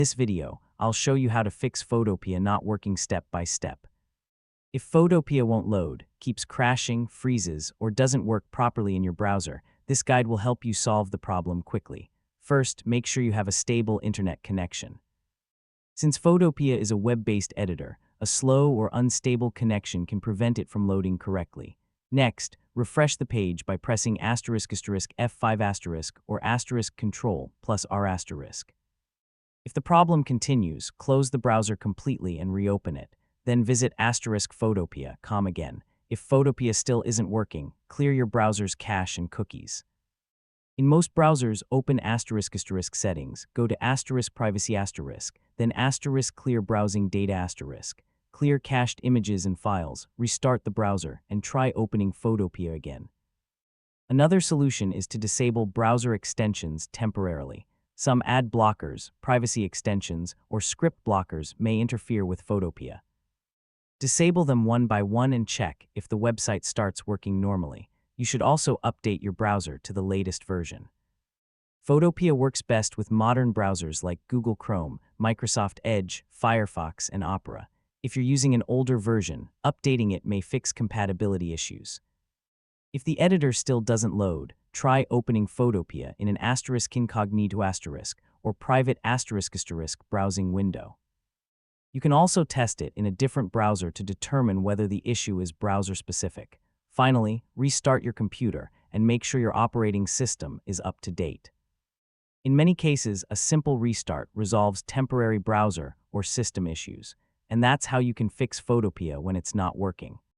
This video, I'll show you how to fix Photopea not working step by step. If Photopea won't load, keeps crashing, freezes, or doesn't work properly in your browser, this guide will help you solve the problem quickly. First, make sure you have a stable internet connection. Since Photopea is a web-based editor, a slow or unstable connection can prevent it from loading correctly. Next, refresh the page by pressing **F5** or **Ctrl+R**. If the problem continues, close the browser completely and reopen it. Then visit *Photopea.com again. If Photopea still isn't working, clear your browser's cache and cookies. In most browsers, open *** settings, go to *privacy**, then *clear browsing data**, clear cached images and files, restart the browser, and try opening Photopea again. Another solution is to disable browser extensions temporarily. Some ad blockers, privacy extensions, or script blockers may interfere with Photopea. Disable them one by one and check if the website starts working normally. You should also update your browser to the latest version. Photopea works best with modern browsers like Google Chrome, Microsoft Edge, Firefox, and Opera. If you're using an older version, updating it may fix compatibility issues. If the editor still doesn't load, try opening Photopea in an *incognito* or private ** browsing window. You can also test it in a different browser to determine whether the issue is browser-specific. Finally, restart your computer and make sure your operating system is up to date. In many cases, a simple restart resolves temporary browser or system issues, and that's how you can fix Photopea when it's not working.